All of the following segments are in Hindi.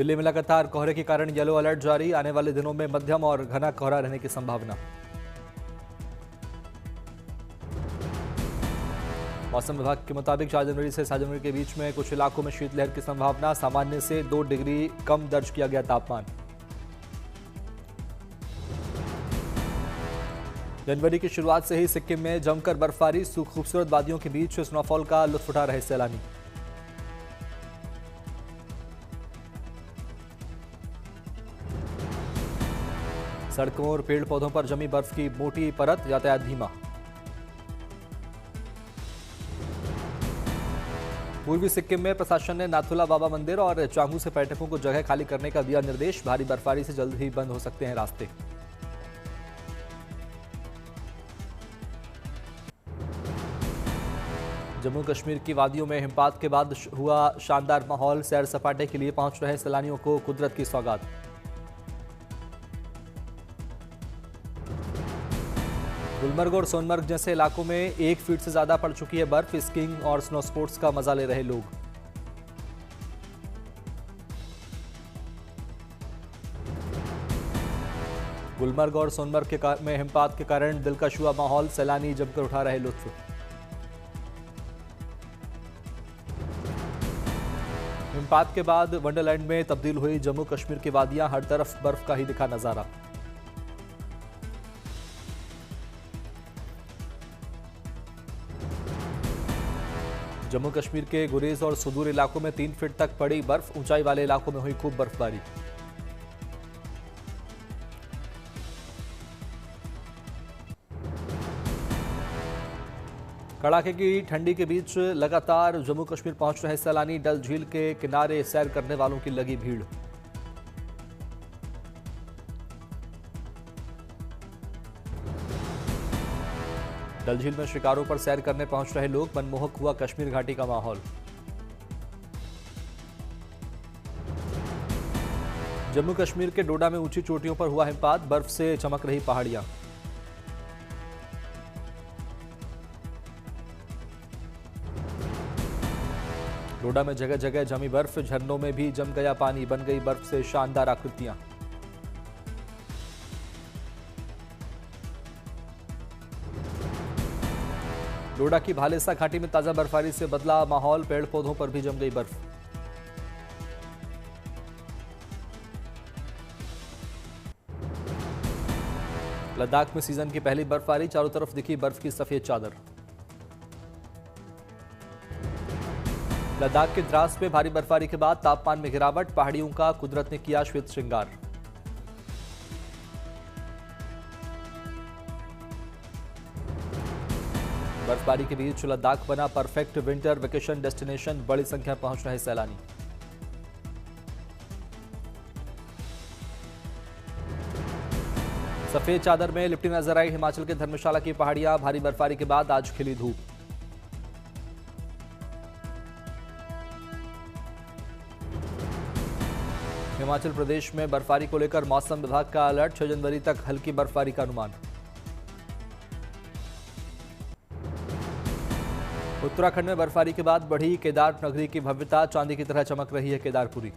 दिल्ली में लगातार कोहरे के कारण येलो अलर्ट जारी, आने वाले दिनों में मध्यम और घना कोहरा रहने की संभावना। मौसम विभाग के मुताबिक 4 जनवरी से 7 जनवरी के बीच में कुछ इलाकों में शीतलहर की संभावना, सामान्य से 2 डिग्री कम दर्ज किया गया तापमान। जनवरी की शुरुआत से ही सिक्किम में जमकर बर्फबारी, खूबसूरत वादियों के बीच स्नोफॉल का लुत्फ उठा रहे सैलानी। सड़कों और पेड़ पौधों पर जमी बर्फ की मोटी परत, यातायात धीमा। पूर्वी सिक्किम में प्रशासन ने नाथुला बाबा मंदिर और चांगू से पर्यटकों को जगह खाली करने का दिया निर्देश, भारी बर्फबारी से जल्द ही बंद हो सकते हैं रास्ते। जम्मू कश्मीर की वादियों में हिमपात के बाद हुआ शानदार माहौल, सैर सपाटे के लिए पहुंच रहे सैलानियों को कुदरत की सौगात। गुलमर्ग और सोनमर्ग जैसे इलाकों में 1 फीट से ज्यादा पड़ चुकी है बर्फ, स्कीइंग और स्नो स्पोर्ट्स का मजा ले रहे लोग। गुलमर्ग और सोनमर्ग में हिमपात के कारण दिलकश हुआ माहौल, सैलानी जमकर उठा रहे लुत्फ। हिमपात के बाद वंडरलैंड में तब्दील हुई जम्मू कश्मीर की वादियां, हर तरफ बर्फ का ही दिखा नजारा। जम्मू कश्मीर के गुरेज और सुदूर इलाकों में 3 फीट तक पड़ी बर्फ, ऊंचाई वाले इलाकों में हुई खूब बर्फबारी। कड़ाके की ठंडी के बीच लगातार जम्मू कश्मीर पहुंच रहे सैलानी, डल झील के किनारे सैर करने वालों की लगी भीड़। डल झील में शिकारों पर सैर करने पहुंच रहे लोग, मनमोहक हुआ कश्मीर घाटी का माहौल। जम्मू कश्मीर के डोडा में ऊंची चोटियों पर हुआ हिमपात, बर्फ से चमक रही पहाड़ियां। डोडा में जगह जगह जमी बर्फ, झरनों में भी जम गया पानी, बन गई बर्फ से शानदार आकृतियां। डोडा की भालेसा घाटी में ताजा बर्फबारी से बदला माहौल, पेड़ पौधों पर भी जम गई बर्फ। लद्दाख में सीजन की पहली बर्फबारी, चारों तरफ दिखी बर्फ की सफेद चादर। लद्दाख के द्रास में भारी बर्फबारी के बाद तापमान में गिरावट, पहाड़ियों का कुदरत ने किया श्वेत श्रृंगार। बर्फबारी के बीच लद्दाख बना परफेक्ट विंटर वेकेशन डेस्टिनेशन, बड़ी संख्या में पहुंच रहे सैलानी। सफेद चादर में लिपटी नजर आई हिमाचल के धर्मशाला की पहाड़ियां, भारी बर्फबारी के बाद आज खिली धूप। हिमाचल प्रदेश में बर्फबारी को लेकर मौसम विभाग का अलर्ट, 6 जनवरी तक हल्की बर्फबारी का अनुमान। उत्तराखंड में बर्फबारी के बाद बढ़ी केदार नगरी की भव्यता, चांदी की तरह चमक रही है केदारपुरी।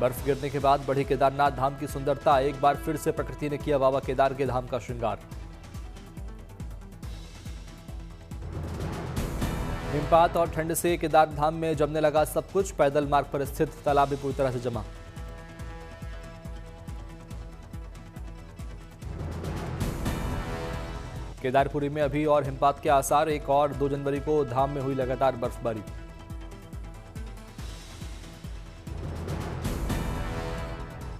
बर्फ गिरने के बाद बढ़ी केदारनाथ धाम की सुंदरता, एक बार फिर से प्रकृति ने किया बाबा केदार के धाम का श्रृंगार। हिमपात और ठंड से केदार धाम में जमने लगा सब कुछ, पैदल मार्ग पर स्थित तालाब भी पूरी तरह से जमा। केदारपुरी में अभी और हिमपात के आसार, 1 और 2 जनवरी को धाम में हुई लगातार बर्फबारी।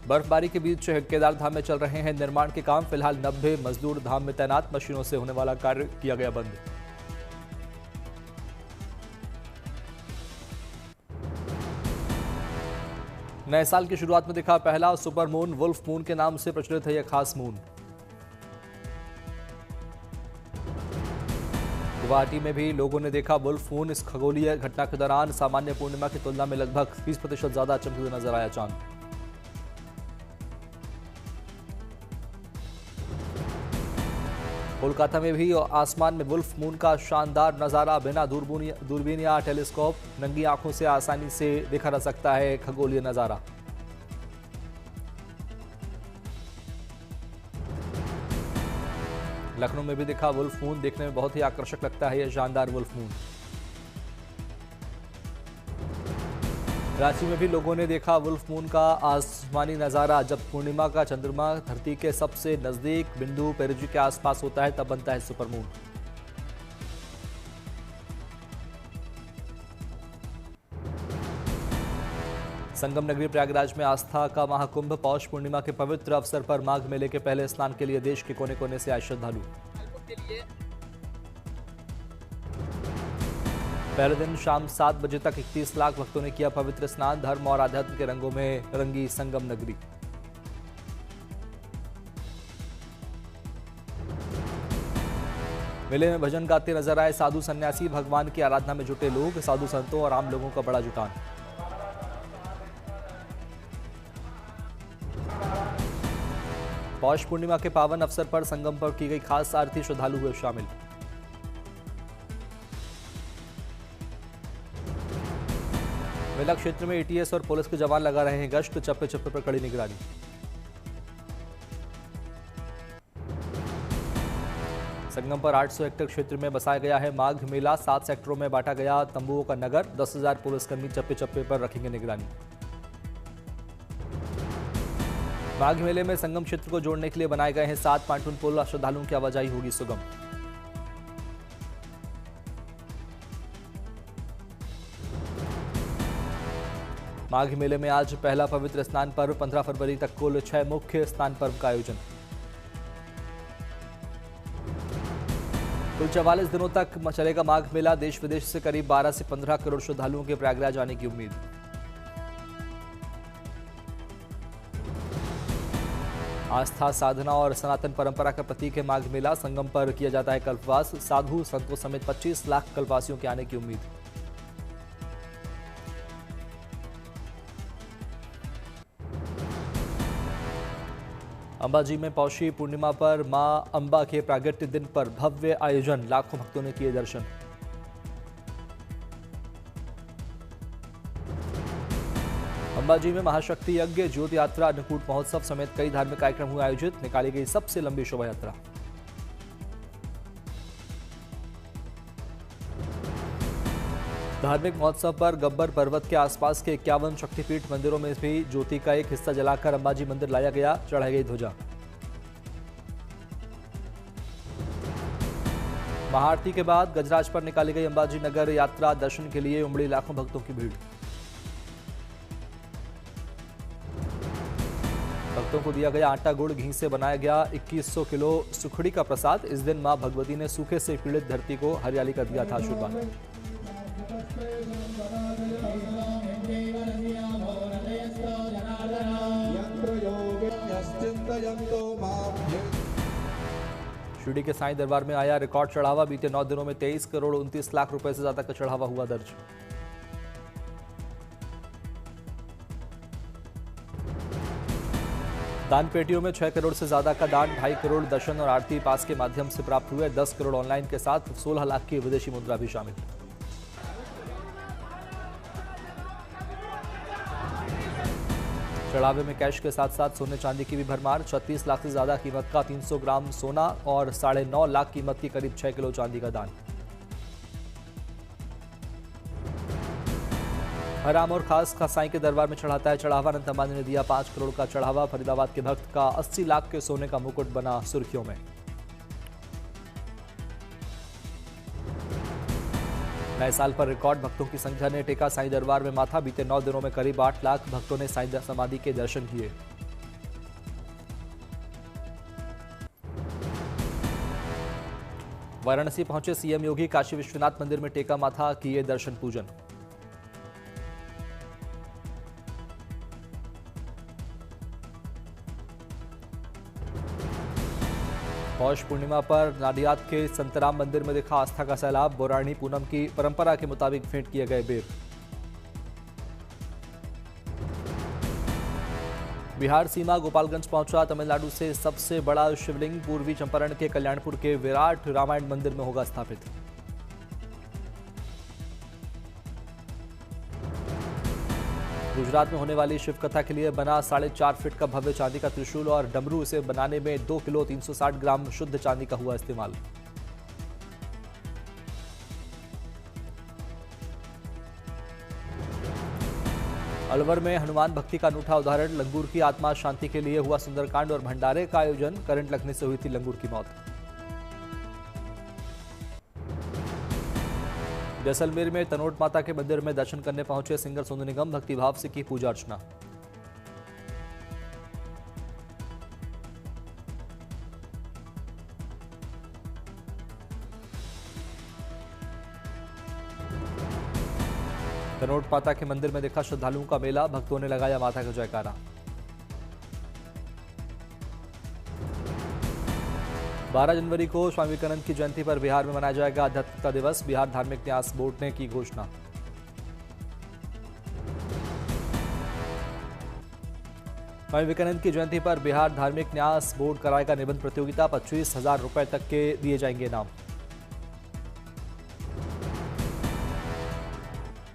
बर्फबारी के बीच केदार धाम में चल रहे हैं निर्माण के काम, फिलहाल 90 मजदूर धाम में तैनात, मशीनों से होने वाला कार्य किया गया बंद। नए साल की शुरुआत में दिखा पहला सुपर मून, वुल्फ मून के नाम से प्रचलित है यह खास मून। गुवाहाटी में भी लोगों ने देखा वुल्फ मून, इस खगोलीय घटना के दौरान सामान्य पूर्णिमा की तुलना में लगभग 30% ज्यादा चमकते हुए नजर आया चांद। कोलकाता में भी आसमान में वुल्फ मून का शानदार नजारा, बिना दूरबीन या टेलीस्कोप नंगी आंखों से आसानी से देखा जा सकता है खगोलीय नजारा। लखनऊ में भी दिखा वुल्फ मून, देखने में बहुत ही आकर्षक लगता है यह शानदार वुल्फ मून। रांची में भी लोगों ने देखा वुल्फ मून का आसमानी नजारा। जब पूर्णिमा का चंद्रमा धरती के सबसे नजदीक बिंदु पेरिजी के आसपास होता है तब बनता है सुपरमून। संगम नगरी प्रयागराज में आस्था का महाकुंभ, पौष पूर्णिमा के पवित्र अवसर पर माघ मेले के पहले स्नान के लिए देश के कोने कोने से आए श्रद्धालु। पहले दिन शाम 7 बजे तक 31 लाख भक्तों ने किया पवित्र स्नान। धर्म और आध्यात्म के रंगों में रंगी संगम नगरी। मेले में भजन गाते नजर आए साधु सन्यासी, भगवान की आराधना में जुटे लोग। साधु संतों और आम लोगों का बड़ा जुटान। पौष पूर्णिमा के पावन अवसर पर संगम पर की गई खास आरती, श्रद्धालु हुए शामिल। मेला क्षेत्र में एटीएस और पुलिस के जवान लगा रहे हैं गश्त, चप्पे चप्पे पर कड़ी निगरानी। संगम पर 800 हेक्टेयर क्षेत्र में बसाया गया है माघ मेला। 7 सेक्टरों में बांटा गया तंबुओं का नगर। 10,000 पुलिसकर्मी चप्पे चप्पे पर रखेंगे निगरानी। माघ मेले में संगम क्षेत्र को जोड़ने के लिए बनाए गए हैं 7 पांटून पुल। श्रद्धालुओं की आवाजाही होगी सुगम। माघ मेले में आज पहला पवित्र स्नान पर्व। 15 फरवरी तक कुल 6 मुख्य स्नान पर्व का आयोजन। कुल 44 दिनों तक चलेगा माघ मेला। देश विदेश से करीब 12 से 15 करोड़ श्रद्धालुओं के प्रयागराज आने की उम्मीद। आस्था, साधना और सनातन परंपरा का प्रतीक है माघ मेला। संगम पर किया जाता है कल्पवास। साधु संतों समेत 25 लाख कल्पवासियों के आने की उम्मीद। अंबाजी में पौषी पूर्णिमा पर मां अंबा के प्रागट्य दिन पर भव्य आयोजन। लाखों भक्तों ने किए दर्शन। अंबाजी में महाशक्ति यज्ञ, ज्योति यात्रा, अन्नकूट महोत्सव समेत कई धार्मिक कार्यक्रम हुए आयोजित। निकाली गई सबसे लंबी शोभा यात्रा। धार्मिक महोत्सव पर गब्बर पर्वत के आसपास के 51 शक्तिपीठ मंदिरों में भी ज्योति का एक हिस्सा जलाकर अंबाजी मंदिर लाया गया। चढ़ाई गई ध्वजा। महाआरती के बाद गजराज पर निकाली गई अंबाजी नगर यात्रा। दर्शन के लिए उमड़ी लाखों भक्तों की भीड़। भक्तों को दिया गया आटा गुड़ घी से बनाया गया 2100 किलो सुखड़ी का प्रसाद। इस दिन मां भगवती ने सूखे से पीड़ित धरती को हरियाली का दिया था आशीर्वाद। शिरडी के साईं दरबार में आया रिकॉर्ड चढ़ावा। बीते 9 दिनों में 23 करोड़ 29 लाख रुपए से ज्यादा का चढ़ावा हुआ दर्ज। दान पेटियों में 6 करोड़ से ज्यादा का दान। 2.5 करोड़ दर्शन और आरती पास के माध्यम से प्राप्त हुए। 10 करोड़ ऑनलाइन के साथ 16 लाख की विदेशी मुद्रा भी शामिल। चढ़ावे में कैश के साथ साथ सोने चांदी की भी भरमार। 36 लाख से ज्यादा कीमत का 300 ग्राम सोना और 9.5 लाख कीमत की करीब 6 किलो चांदी का दान। हर आम और खास का साईं के दरबार में चढ़ाता है चढ़ावा। अनंत अंबानी ने दिया 5 करोड़ का चढ़ावा। फरीदाबाद के भक्त का 80 लाख के सोने का मुकुट बना सुर्खियों में। नए साल पर रिकॉर्ड भक्तों की संख्या ने टेका साईं दरबार में माथा। बीते 9 दिनों में करीब 8 लाख भक्तों ने साईं समाधि के दर्शन किए। वाराणसी पहुंचे सीएम योगी। काशी विश्वनाथ मंदिर में टेका माथा, किए दर्शन पूजन। पौष पूर्णिमा पर नाडियाद के संतराम मंदिर में दिखा आस्था का सैलाब। बौराणी पूनम की परंपरा के मुताबिक भेंट किए गए बेर। बिहार सीमा गोपालगंज पहुंचा तमिलनाडु से सबसे बड़ा शिवलिंग। पूर्वी चंपारण के कल्याणपुर के विराट रामायण मंदिर में होगा स्थापित। गुजरात में होने वाली शिव कथा के लिए बना 4.5 फीट का भव्य चांदी का त्रिशूल और डमरू। इसे बनाने में 2 किलो 360 ग्राम शुद्ध चांदी का हुआ इस्तेमाल। अलवर में हनुमान भक्ति का अनूठा उदाहरण। लंगूर की आत्मा शांति के लिए हुआ सुंदरकांड और भंडारे का आयोजन। करंट लगने से हुई थी लंगूर की मौत। जैसलमेर में तनोट माता के मंदिर में दर्शन करने पहुंचे सिंगर सोनू निगम। भक्तिभाव से की पूजा अर्चना। तनोट माता के मंदिर में देखा श्रद्धालुओं का मेला। भक्तों ने लगाया माता का जयकारा। 12 जनवरी को स्वामी विवेकानंद की जयंती पर बिहार में मनाया जाएगा आध्यात्मिकता दिवस। बिहार धार्मिक न्यास बोर्ड ने की घोषणा। स्वामी विवेकानंद की जयंती पर बिहार धार्मिक न्यास बोर्ड कराएगा निबंध प्रतियोगिता। 25,000 रुपए तक के दिए जाएंगे इनाम।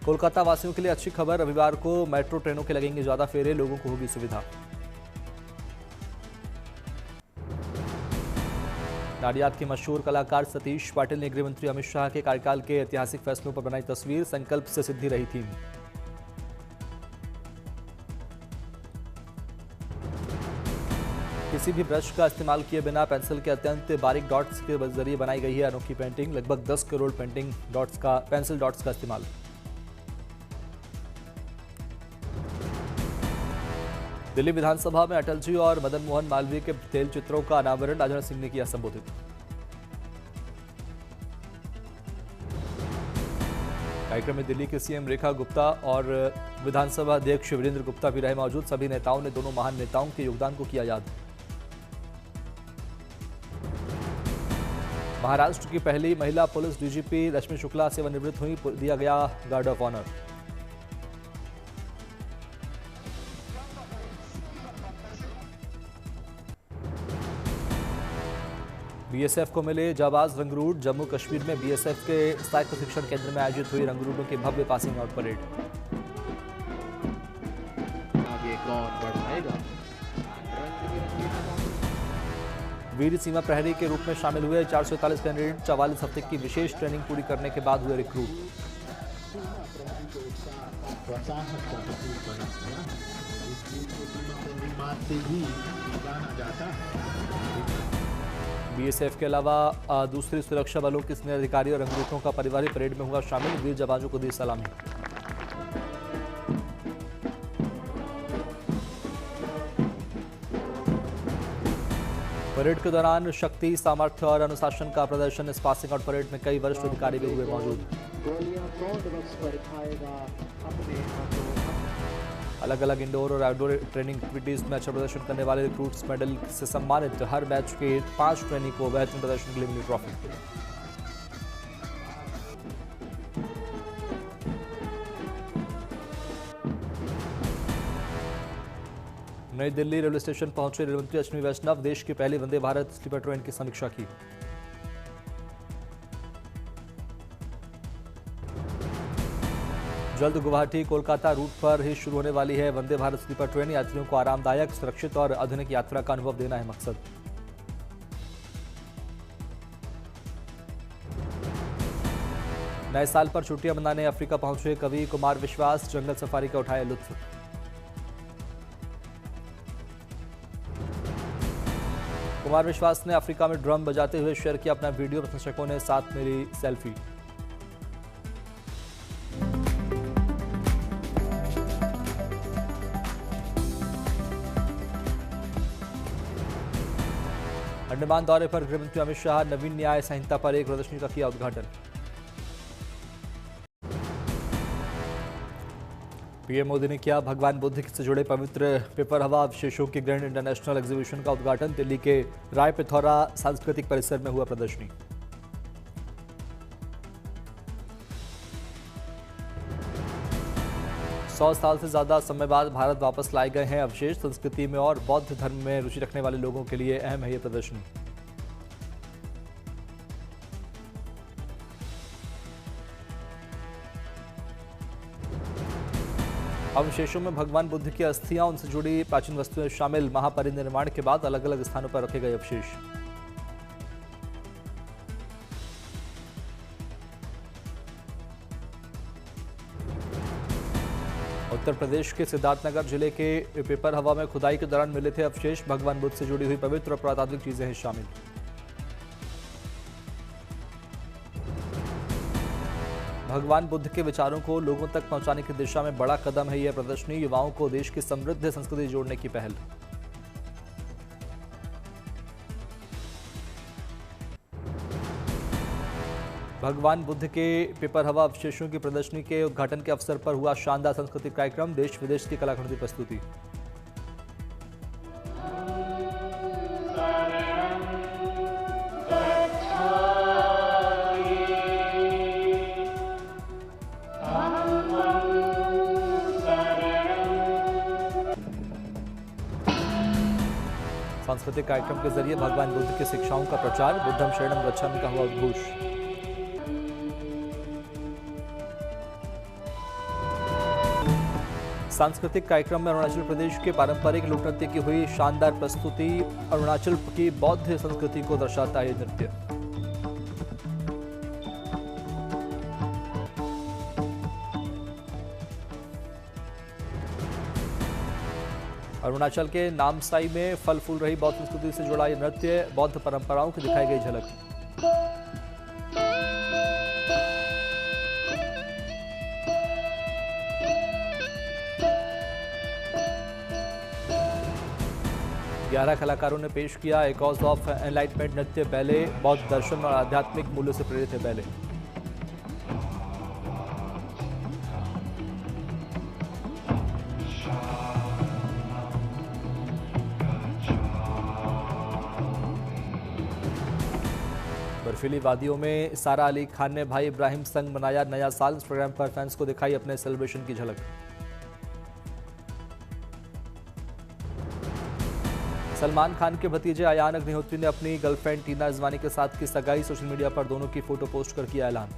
कोलकाता वासियों के लिए अच्छी खबर। रविवार को मेट्रो ट्रेनों के लगेंगे ज्यादा फेरे। लोगों को होगी सुविधा। नाडियाद के मशहूर कलाकार सतीश पाटिल ने गृहमंत्री अमित शाह के कार्यकाल के ऐतिहासिक फैसलों पर बनाई तस्वीर। संकल्प से सिद्धि रही थी। किसी भी ब्रश का इस्तेमाल किए बिना पेंसिल के अत्यंत बारीक डॉट्स के जरिए बनाई गई है अनोखी पेंटिंग। लगभग 10 करोड़ पेंसिल डॉट्स का इस्तेमाल। दिल्ली विधानसभा में अटल जी और मदन मोहन मालवीय के तेल चित्रों का अनावरण। राजनाथ सिंह ने किया संबोधित। कार्यक्रम में दिल्ली के सीएम रेखा गुप्ता और विधानसभा अध्यक्ष वीरेंद्र गुप्ता भी रहे मौजूद। सभी नेताओं ने दोनों महान नेताओं के योगदान को किया याद। महाराष्ट्र की पहली महिला पुलिस डीजीपी रश्मि शुक्ला सेवानिवृत्त हुई। दिया गया गार्ड ऑफ ऑनर। बीएसएफ को मिले जाबाज रंगरूट। जम्मू कश्मीर में बीएसएफ के सहायक प्रशिक्षण केंद्र में आयोजित हुई रंगरूटों की भव्य पासिंग आउट परेड। आगे कौन बढ़ाएगा? वीर सीमा प्रहरी के रूप में शामिल हुए 444 कैंडिडेट। 44 हफ्ते की विशेष ट्रेनिंग पूरी करने के बाद हुए रिक्रूट। बीएसएफ के अलावा दूसरी सुरक्षा बलों के सीनियर अधिकारी और रंगरूटों का परिवार परेड में हुआ शामिल। वीर जवानों को दी सलामी। परेड के दौरान शक्ति, सामर्थ्य और अनुशासन का प्रदर्शन। इस पासिंग आउट परेड में कई वरिष्ठ अधिकारी भी हुए मौजूद। अलग अलग इंडोर और आउटडोर ट्रेनिंग एक्टिविटीज में अच्छा प्रदर्शन करने वाले रिक्रूट्स मेडल से सम्मानित। हर बैच के 5 ट्रेनी को बेहतरीन प्रदर्शन के लिए मिली ट्रॉफी। नई दिल्ली रेलवे स्टेशन पहुंचे रेल मंत्री अश्विनी वैष्णव। देश की पहली वंदे भारत स्लीपर ट्रेन की समीक्षा की। जल्द गुवाहाटी कोलकाता रूट पर ही शुरू होने वाली है वंदे भारत स्लीपर ट्रेन। यात्रियों को आरामदायक, सुरक्षित और आधुनिक यात्रा का अनुभव देना है मकसद। नए साल पर छुट्टियां मनाने अफ्रीका पहुंचे कवि कुमार विश्वास। जंगल सफारी का उठाया लुत्फ। कुमार विश्वास ने अफ्रीका में ड्रम बजाते हुए शेयर किया अपना वीडियो। प्रशंसकों ने साथ मिली सेल्फी। अंडमान दौरे पर गृहमंत्री अमित शाह। नवीन न्याय संहिता पर एक प्रदर्शनी का किया उद्घाटन। पीएम मोदी ने किया भगवान बुद्ध से जुड़े पवित्र पेपर हवा अवशेषों के ग्रैंड इंटरनेशनल एग्जीबिशन का उद्घाटन। दिल्ली के राय पिथौरा सांस्कृतिक परिसर में हुआ प्रदर्शनी। 100 साल से ज्यादा समय बाद भारत वापस लाए गए हैं अवशेष। संस्कृति में और बौद्ध धर्म में रुचि रखने वाले लोगों के लिए अहम है ये प्रदर्शनी। अवशेषों में भगवान बुद्ध की अस्थियां, उनसे जुड़ी प्राचीन वस्तुएं शामिल। महापरिनिर्वाण के बाद अलग अलग स्थानों पर रखे गए अवशेष। उत्तर प्रदेश के सिद्धार्थनगर जिले के पेपर हवा में खुदाई के दौरान मिले थे अवशेष। भगवान बुद्ध से जुड़ी हुई पवित्र और पुरातात्विक चीजें हैं शामिल। भगवान बुद्ध के विचारों को लोगों तक पहुंचाने की दिशा में बड़ा कदम है यह प्रदर्शनी। युवाओं को देश की समृद्ध संस्कृति जोड़ने की पहल। भगवान बुद्ध के पेपर हवा अवशेषों की प्रदर्शनी के उद्घाटन के अवसर पर हुआ शानदार सांस्कृतिक कार्यक्रम। देश विदेश की कलाकृति प्रस्तुति। सांस्कृतिक कार्यक्रम के जरिए भगवान बुद्ध की शिक्षाओं का प्रचार। बुद्धम शरणम गच्छामि का हुआ उद्घोष। सांस्कृतिक कार्यक्रम में अरुणाचल प्रदेश के पारंपरिक लोक नृत्य की हुई शानदार प्रस्तुति। अरुणाचल की बौद्ध संस्कृति को दर्शाता है नृत्य। अरुणाचल के नामसाई में फल फूल रही बौद्ध संस्कृति से जुड़ा ये नृत्य। बौद्ध परंपराओं की दिखाई गई झलक। ग्यारह कलाकारों ने पेश किया ए कॉज ऑफ एनलाइटमेंट नृत्य बैले। बौद्ध दर्शन और आध्यात्मिक मूल्यों से प्रेरित है बैले। बर्फीली वादियों में सारा अली खान ने भाई इब्राहिम संग मनाया नया साल। इस प्रोग्राम पर फैंस को दिखाई अपने सेलिब्रेशन की झलक। सलमान खान के भतीजे अयान अग्निहोत्री ने अपनी गर्लफ्रेंड टीना रजवानी के साथ की सगाई। सोशल मीडिया पर दोनों की फोटो पोस्ट कर किया ऐलान।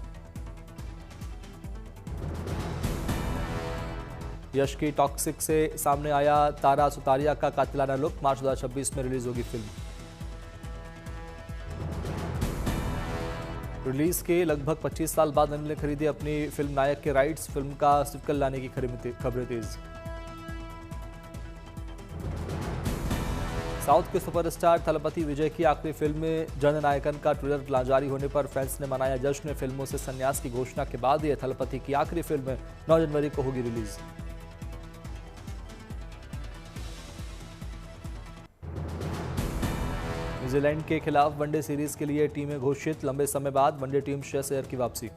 यश की टॉक्सिक से सामने आया तारा सुतारिया का कातिलाना लुक। मार्च 2026 में रिलीज होगी फिल्म। रिलीज के लगभग 25 साल बाद अनिल ने खरीदी अपनी फिल्म नायक के राइट्स। फिल्म का सिक्वल लाने की खबरें तेज। साउथ के सुपरस्टार थलपति विजय की आखिरी फिल्म जननायकन का ट्रेलर जारी होने पर फैंस ने मनाया जश्न। फिल्मों से संन्यास की घोषणा के बाद यह थलपति की आखिरी फिल्म 9 जनवरी को होगी रिलीज। न्यूजीलैंड के खिलाफ वनडे सीरीज के लिए टीमें घोषित। लंबे समय बाद वनडे टीम श्रेयस अय्यर की वापसी।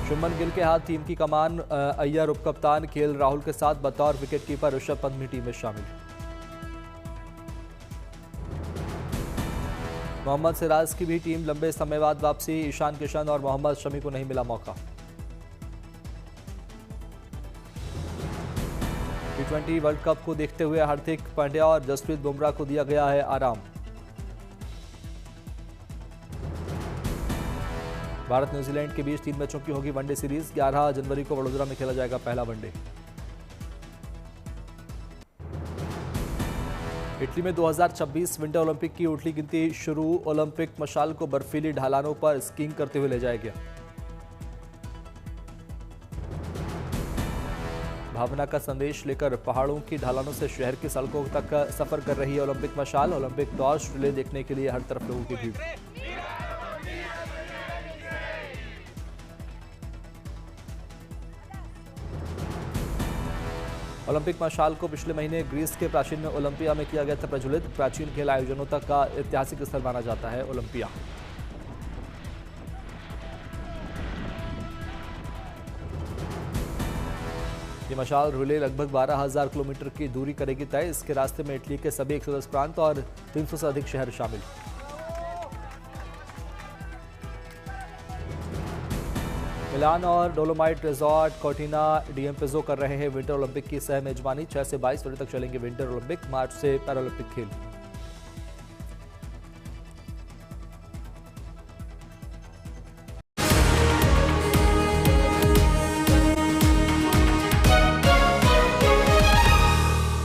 शुभमन गिल के हाथ टीम की कमान। अय्यर उपकप्तान, केएल राहुल के साथ बतौर विकेटकीपर ऋषभ पंत भी टीम में शामिल। मोहम्मद सिराज की भी टीम लंबे समय बाद वापसी। ईशान किशन और मोहम्मद शमी को नहीं मिला मौका। T20 वर्ल्ड कप को देखते हुए हार्दिक पांड्या और जसप्रीत बुमराह को दिया गया है आराम। भारत न्यूजीलैंड के बीच 3 मैचों की होगी वनडे सीरीज। 11 जनवरी को वडोदरा में खेला जाएगा पहला वनडे। इटली में 2026 विंटर ओलंपिक की उठली गिनती शुरू। ओलंपिक मशाल को बर्फीली ढलानों पर स्कीइंग करते हुए ले जाया गया। भावना का संदेश लेकर पहाड़ों की ढलानों से शहर की सड़कों तक सफर कर रही है ओलंपिक मशाल। ओलंपिक टॉर्च रिले देखने के लिए हर तरफ लोगों की भीड़। ओलंपिक मशाल को पिछले महीने ग्रीस के प्राचीन ओलंपिया में किया गया था प्रज्वलित। प्राचीन खेल आयोजनों तक का ऐतिहासिक स्थल माना जाता है ओलंपिया। ये मशाल रिले लगभग 12,000 किलोमीटर की दूरी करेगी तय। इसके रास्ते में इटली के सभी 110 प्रांत और 300 से अधिक शहर शामिल। मिलान और डोलोमाइट रिजॉर्ट कॉर्टिना डीएम पिज़ो कर रहे हैं विंटर ओलंपिक की सह मेजबानी। 6 से 22 फरवरी तक चलेंगे विंटर ओलंपिक, मार्च से पैरालंपिक खेल।